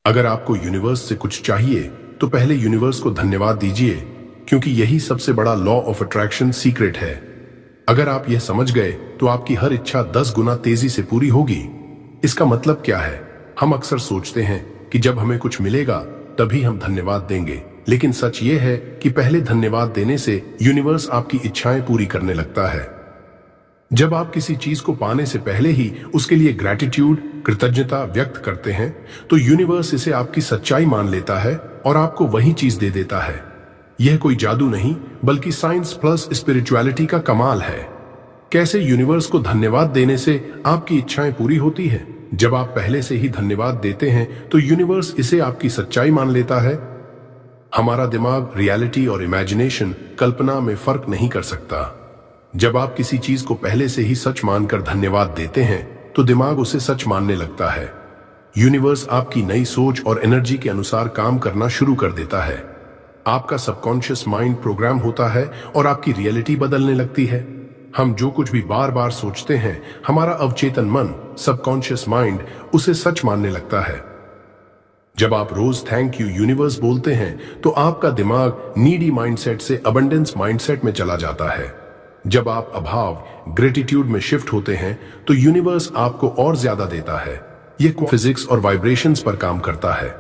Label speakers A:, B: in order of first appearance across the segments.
A: अगर आपको यूनिवर्स से कुछ चाहिए तो पहले यूनिवर्स को धन्यवाद दीजिए, क्योंकि यही सबसे बड़ा लॉ ऑफ अट्रैक्शन सीक्रेट है। अगर आप यह समझ गए तो आपकी हर इच्छा 10 गुना तेजी से पूरी होगी। इसका मतलब क्या है? हम अक्सर सोचते हैं कि जब हमें कुछ मिलेगा तभी हम धन्यवाद देंगे, लेकिन सच ये है कि पहले धन्यवाद देने से यूनिवर्स आपकी इच्छाएं पूरी करने लगता है। जब आप किसी चीज को पाने से पहले ही उसके लिए ग्रैटिट्यूड, कृतज्ञता व्यक्त करते हैं, तो यूनिवर्स इसे आपकी सच्चाई मान लेता है और आपको वही चीज दे देता है। यह कोई जादू नहीं, बल्कि साइंस प्लस स्पिरिचुअलिटी का कमाल है। कैसे यूनिवर्स को धन्यवाद देने से आपकी इच्छाएं पूरी होती हैं? जब आप पहले से ही धन्यवाद देते हैं तो यूनिवर्स इसे आपकी सच्चाई मान लेता है। हमारा दिमाग रियलिटी और इमेजिनेशन, कल्पना में फर्क नहीं कर सकता। जब आप किसी चीज को पहले से ही सच मानकर धन्यवाद देते हैं तो दिमाग उसे सच मानने लगता है। यूनिवर्स आपकी नई सोच और एनर्जी के अनुसार काम करना शुरू कर देता है। आपका सबकॉन्शियस माइंड प्रोग्राम होता है और आपकी रियलिटी बदलने लगती है। हम जो कुछ भी बार बार सोचते हैं, हमारा अवचेतन मन, सबकॉन्शियस माइंड उसे सच मानने लगता है। जब आप रोज थैंक यू यूनिवर्स बोलते हैं तो आपका दिमाग नीडी माइंडसेट से अबंडेंस माइंडसेट में चला जाता है। जब आप अभाव, ग्रेटिट्यूड में शिफ्ट होते हैं तो यूनिवर्स आपको और ज्यादा देता है। यह फिजिक्स और वाइब्रेशंस पर काम करता है।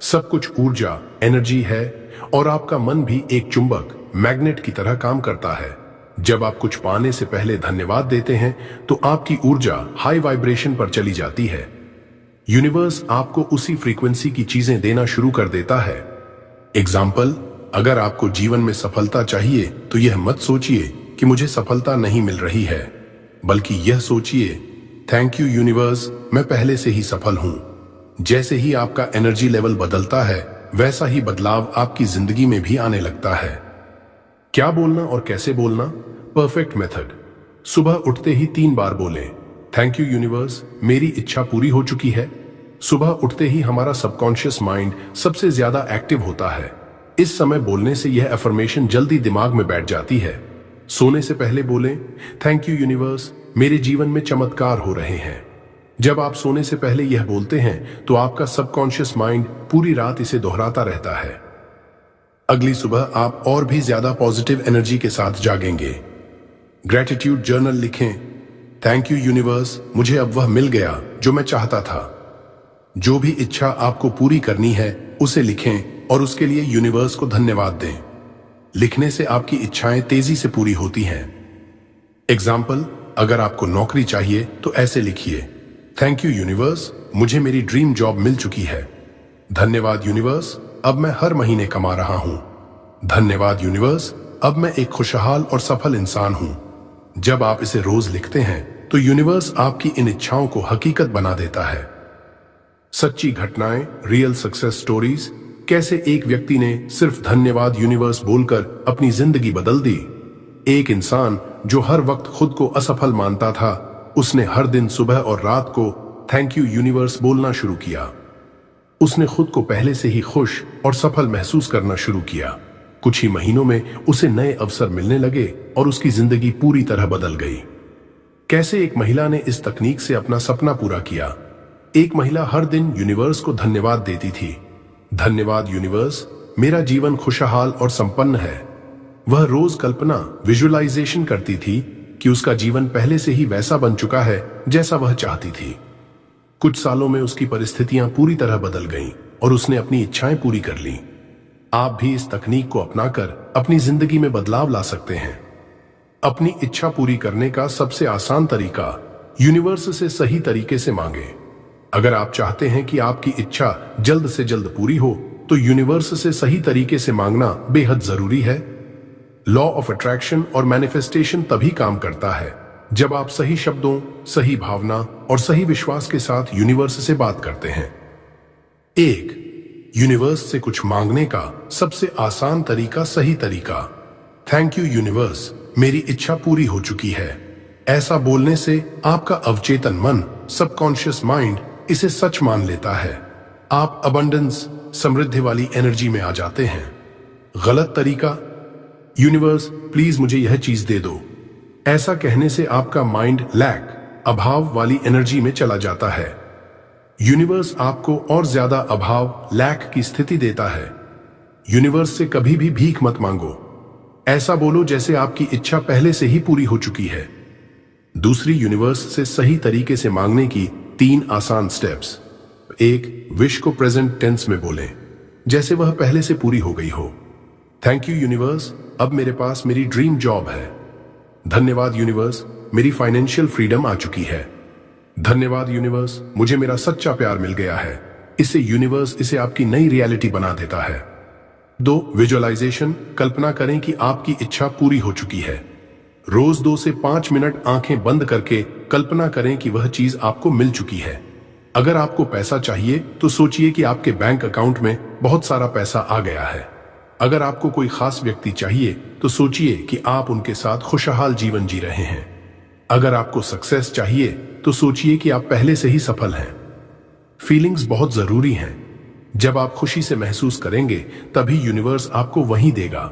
A: सब कुछ ऊर्जा, एनर्जी है और आपका मन भी एक चुंबक, मैग्नेट की तरह काम करता है। जब आप कुछ पाने से पहले धन्यवाद देते हैं तो आपकी ऊर्जा हाई वाइब्रेशन पर चली जाती है। यूनिवर्स आपको उसी फ्रीक्वेंसी की चीजें देना शुरू कर देता है। एग्जाम्पल, अगर आपको जीवन में सफलता चाहिए तो यह मत सोचिए कि मुझे सफलता नहीं मिल रही है, बल्कि यह सोचिए, थैंक यू यूनिवर्स, मैं पहले से ही सफल हूं। जैसे ही आपका एनर्जी लेवल बदलता है, वैसा ही बदलाव आपकी जिंदगी में भी आने लगता है। क्या बोलना और कैसे बोलना? Perfect method. सुबह उठते ही 3 बार बोलें, थैंक यू यूनिवर्स, मेरी इच्छा पूरी हो चुकी है। सुबह उठते ही हमारा सबकॉन्शियस माइंड सबसे ज्यादा एक्टिव होता है। इस समय बोलने से यह अफर्मेशन जल्दी दिमाग में बैठ जाती है। सोने से पहले बोलें, थैंक यू यूनिवर्स, मेरे जीवन में चमत्कार हो रहे हैं। जब आप सोने से पहले यह बोलते हैं तो आपका सबकॉन्शियस माइंड पूरी रात इसे दोहराता रहता है। अगली सुबह आप और भी ज्यादा पॉजिटिव एनर्जी के साथ जागेंगे। ग्रैटिट्यूड जर्नल लिखें, थैंक यू यूनिवर्स, मुझे अब वह मिल गया जो मैं चाहता था। जो भी इच्छा आपको पूरी करनी है उसे लिखें और उसके लिए यूनिवर्स को धन्यवाद दें। लिखने से आपकी इच्छाएं तेजी से पूरी होती हैं। एग्जाम्पल, अगर आपको नौकरी चाहिए तो ऐसे लिखिए, थैंक यू यूनिवर्स, मुझे मेरी ड्रीम जॉब मिल चुकी है। धन्यवाद यूनिवर्स, अब मैं हर महीने कमा रहा हूं। धन्यवाद यूनिवर्स, अब मैं एक खुशहाल और सफल इंसान हूं। जब आप इसे रोज लिखते हैं तो यूनिवर्स आपकी इन इच्छाओं को हकीकत बना देता है। सच्ची घटनाएं, रियल सक्सेस स्टोरीज, कैसे एक व्यक्ति ने सिर्फ धन्यवाद यूनिवर्स बोलकर अपनी जिंदगी बदल दी। एक इंसान जो हर वक्त खुद को असफल मानता था, उसने हर दिन सुबह और रात को थैंक यू यूनिवर्स बोलना शुरू किया। उसने खुद को पहले से ही खुश और सफल महसूस करना शुरू किया। कुछ ही महीनों में उसे नए अवसर मिलने लगे और उसकी जिंदगी पूरी तरह बदल गई। कैसे एक महिला ने इस तकनीक से अपना सपना पूरा किया। एक महिला हर दिन यूनिवर्स को धन्यवाद देती थी। धन्यवाद यूनिवर्स, मेरा जीवन खुशहाल और संपन्न है। वह रोज कल्पना, विजुअलाइजेशन करती थी कि उसका जीवन पहले से ही वैसा बन चुका है जैसा वह चाहती थी। कुछ सालों में उसकी परिस्थितियां पूरी तरह बदल गईं और उसने अपनी इच्छाएं पूरी कर लीं। आप भी इस तकनीक को अपनाकर अपनी जिंदगी में बदलाव ला सकते हैं। अपनी इच्छा पूरी करने का सबसे आसान तरीका, यूनिवर्स से सही तरीके से मांगे। अगर आप चाहते हैं कि आपकी इच्छा जल्द से जल्द पूरी हो तो यूनिवर्स से सही तरीके से मांगना बेहद जरूरी है। लॉ ऑफ अट्रैक्शन और मैनिफेस्टेशन तभी काम करता है जब आप सही शब्दों, सही भावना और सही विश्वास के साथ यूनिवर्स से बात करते हैं। 1. यूनिवर्स से कुछ मांगने का सबसे आसान तरीका, सही तरीका। थैंक यू यूनिवर्स, मेरी इच्छा पूरी हो चुकी है। ऐसा बोलने से आपका अवचेतन मन, सबकॉन्शियस माइंड इसे सच मान लेता है। आप अबंडेंस, समृद्धि वाली एनर्जी में आ जाते हैं। गलत तरीका, यूनिवर्स प्लीज मुझे यह चीज दे दो। ऐसा कहने से आपका माइंड लैक, अभाव वाली एनर्जी में चला जाता है। यूनिवर्स आपको और ज्यादा अभाव, लैक की स्थिति देता है। यूनिवर्स से कभी भी भीख मत मांगो। ऐसा बोलो जैसे आपकी इच्छा पहले से ही पूरी हो चुकी है। दूसरी, यूनिवर्स से सही तरीके से मांगने की 3 आसान स्टेप्स। 1, विश को प्रेजेंट टेंस में बोलें, जैसे वह पहले से पूरी हो गई हो। थैंक यू यूनिवर्स, अब मेरे पास मेरी ड्रीम जॉब है। धन्यवाद यूनिवर्स, मेरी फाइनेंशियल फ्रीडम आ चुकी है। धन्यवाद यूनिवर्स, मुझे मेरा सच्चा प्यार मिल गया है। इससे यूनिवर्स इसे आपकी नई रियलिटी बना देता है। 2, विजुअलाइजेशन, कल्पना करें कि आपकी इच्छा पूरी हो चुकी है। रोज 2 से 5 मिनट आंखें बंद करके कल्पना करें कि वह चीज आपको मिल चुकी है। अगर आपको पैसा चाहिए तो सोचिए कि आपके बैंक अकाउंट में बहुत सारा पैसा आ गया है। अगर आपको कोई खास व्यक्ति चाहिए तो सोचिए कि आप उनके साथ खुशहाल जीवन जी रहे हैं। अगर आपको सक्सेस चाहिए तो सोचिए कि आप पहले से ही सफल हैं। फीलिंग्स बहुत जरूरी हैं। जब आप खुशी से महसूस करेंगे तभी यूनिवर्स आपको वही देगा।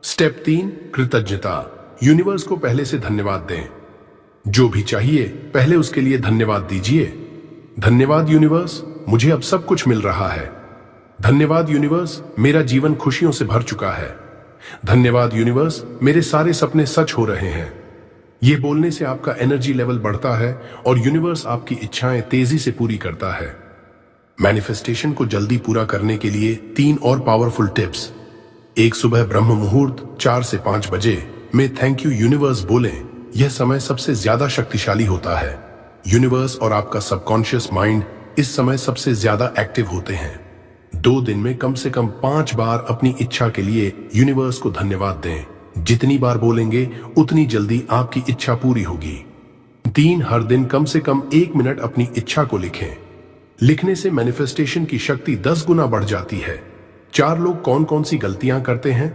A: स्टेप 3, कृतज्ञता। यूनिवर्स को पहले से धन्यवाद दें। जो भी चाहिए पहले उसके लिए धन्यवाद दीजिए। धन्यवाद यूनिवर्स, मुझे अब सब कुछ मिल रहा है। धन्यवाद यूनिवर्स, मेरा जीवन खुशियों से भर चुका है। धन्यवाद यूनिवर्स, मेरे सारे सपने सच हो रहे हैं। ये बोलने से आपका एनर्जी लेवल बढ़ता है और यूनिवर्स आपकी इच्छाएं तेजी से पूरी करता है। मैनिफेस्टेशन को जल्दी पूरा करने के लिए 3 और पावरफुल टिप्स। 1, सुबह ब्रह्म मुहूर्त 4 से 5 बजे में थैंक यू यूनिवर्स बोलें। यह समय सबसे ज्यादा शक्तिशाली होता है। यूनिवर्स और आपका सबकॉन्शियस माइंड इस समय सबसे ज्यादा एक्टिव होते हैं। 2 दिन में कम से कम 5 बार अपनी इच्छा के लिए यूनिवर्स को धन्यवाद दें। जितनी बार बोलेंगे उतनी जल्दी आपकी इच्छा पूरी होगी। 3, हर दिन कम से कम 1 मिनट अपनी इच्छा को लिखें। लिखने से मैनिफेस्टेशन की शक्ति 10 गुना बढ़ जाती है। 4, लोग कौन कौन सी गलतियां करते हैं।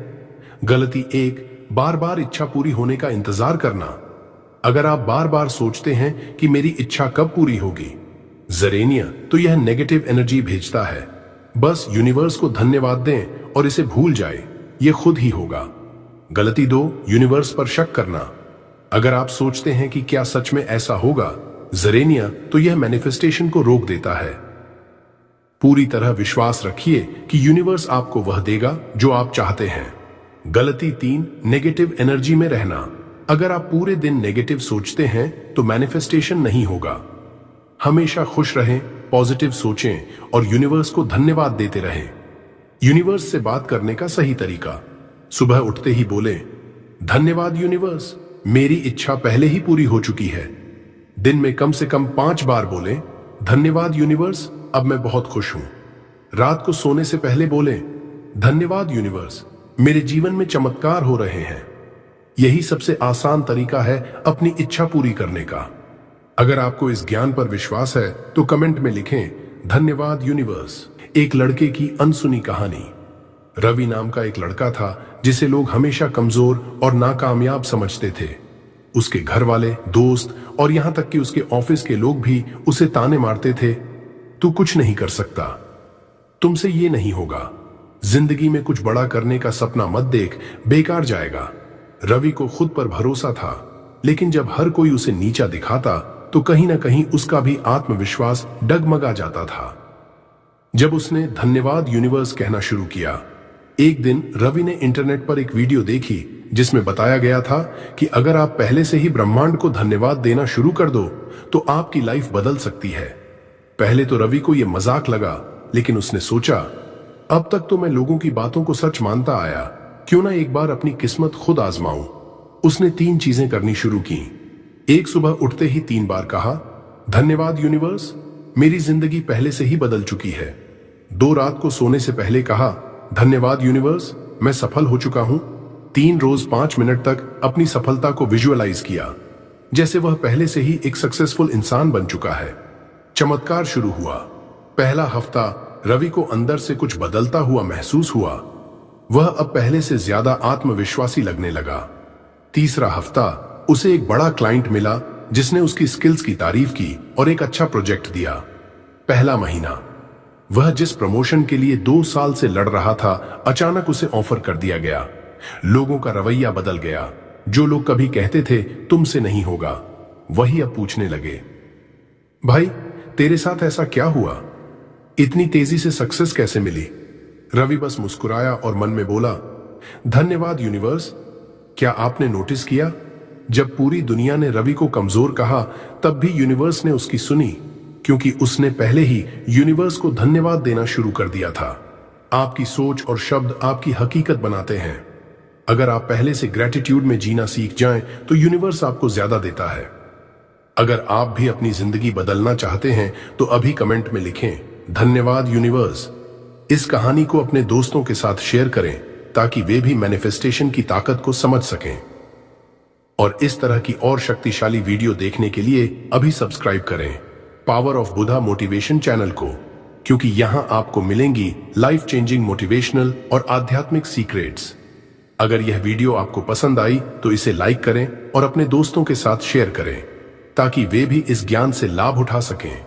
A: गलती 1, बार बार इच्छा पूरी होने का इंतजार करना। अगर आप बार बार सोचते हैं कि मेरी इच्छा कब पूरी होगी, जरेनिया, तो यह नेगेटिव एनर्जी भेजता है। बस यूनिवर्स को धन्यवाद दें और इसे भूल जाए, यह खुद ही होगा। गलती 2, यूनिवर्स पर शक करना। अगर आप सोचते हैं कि क्या सच में ऐसा होगा, जरेनिया, तो यह मैनिफेस्टेशन को रोक देता है। पूरी तरह विश्वास रखिए कि यूनिवर्स आपको वह देगा जो आप चाहते हैं। गलती 3, नेगेटिव एनर्जी में रहना। अगर आप पूरे दिन नेगेटिव सोचते हैं तो मैनिफेस्टेशन नहीं होगा। हमेशा खुश रहें, पॉजिटिव सोचें और यूनिवर्स को धन्यवाद देते रहें। यूनिवर्स से बात करने का सही तरीका। सुबह उठते ही बोलें, धन्यवाद यूनिवर्स, मेरी इच्छा पहले ही पूरी हो चुकी है। दिन में कम से कम 5 बार बोलें, धन्यवाद यूनिवर्स, अब मैं बहुत खुश हूं। रात को सोने से पहले बोलें, धन्यवाद यूनिवर्स, मेरे जीवन में चमत्कार हो रहे हैं। यही सबसे आसान तरीका है अपनी इच्छा पूरी करने का। अगर आपको इस ज्ञान पर विश्वास है तो कमेंट में लिखें, धन्यवाद यूनिवर्स। एक लड़के की अनसुनी कहानी। रवि नाम का एक लड़का था जिसे लोग हमेशा कमजोर और नाकामयाब समझते थे। उसके घर वाले, दोस्त और यहां तक कि उसके ऑफिस के लोग भी उसे ताने मारते थे, तू कुछ नहीं कर सकता, तुमसे ये नहीं होगा, जिंदगी में कुछ बड़ा करने का सपना मत देख, बेकार जाएगा। रवि को खुद पर भरोसा था, लेकिन जब हर कोई उसे नीचा दिखाता तो कहीं ना कहीं उसका भी आत्मविश्वास डगमगा जाता था। जब उसने धन्यवाद यूनिवर्स कहना शुरू किया, एक दिन रवि ने इंटरनेट पर एक वीडियो देखी जिसमें बताया गया था कि अगर आप पहले से ही ब्रह्मांड को धन्यवाद देना शुरू कर दो तो आपकी लाइफ बदल सकती है। पहले तो रवि को यह मजाक लगा, लेकिन उसने सोचा, अब तक तो मैं लोगों की बातों को सच मानता आया, क्यों ना एक बार अपनी किस्मत खुद आजमाऊं। उसने 3 चीजें करनी शुरू की। 1, सुबह उठते ही 3 बार कहा, धन्यवाद यूनिवर्स, मेरी जिंदगी पहले से ही बदल चुकी है। 2, रात को सोने से पहले कहा, धन्यवाद यूनिवर्स, मैं सफल हो चुका हूं। 3, रोज 5 मिनट तक अपनी सफलता को विजुअलाइज किया, जैसे वह पहले से ही एक सक्सेसफुल इंसान बन चुका है। चमत्कार शुरू हुआ। पहला हफ्ता रवि को अंदर से कुछ बदलता हुआ महसूस हुआ। वह अब पहले से ज्यादा आत्मविश्वासी लगने लगा। तीसरा हफ्ता उसे एक बड़ा क्लाइंट मिला जिसने उसकी स्किल्स की तारीफ की और एक अच्छा प्रोजेक्ट दिया। पहला महीना वह जिस प्रमोशन के लिए 2 साल से लड़ रहा था, अचानक उसे ऑफर कर दिया गया। लोगों का रवैया बदल गया। जो लोग कभी कहते थे तुमसे नहीं होगा, वही अब पूछने लगे, भाई तेरे साथ ऐसा क्या हुआ? इतनी तेजी से सक्सेस कैसे मिली? रवि बस मुस्कुराया और मन में बोला, धन्यवाद यूनिवर्स। क्या आपने नोटिस किया, जब पूरी दुनिया ने रवि को कमजोर कहा, तब भी यूनिवर्स ने उसकी सुनी, क्योंकि उसने पहले ही यूनिवर्स को धन्यवाद देना शुरू कर दिया था। आपकी सोच और शब्द आपकी हकीकत बनाते हैं। अगर आप पहले से ग्रेटिट्यूड में जीना सीख जाएं, तो यूनिवर्स आपको ज्यादा देता है। अगर आप भी अपनी जिंदगी बदलना चाहते हैं, तो अभी कमेंट में लिखें, धन्यवाद यूनिवर्स। इस कहानी को अपने दोस्तों के साथ शेयर करें, ताकि वे भी मैनिफेस्टेशन की ताकत को समझ सकें। और इस तरह की और शक्तिशाली वीडियो देखने के लिए अभी सब्सक्राइब करें power of Buddha motivation channel को, क्योंकि यहां आपको मिलेंगी लाइफ चेंजिंग मोटिवेशनल और आध्यात्मिक सीक्रेट्स। अगर यह वीडियो आपको पसंद आई तो इसे लाइक करें और अपने दोस्तों के साथ शेयर करें, ताकि वे भी इस ज्ञान से लाभ उठा सकें।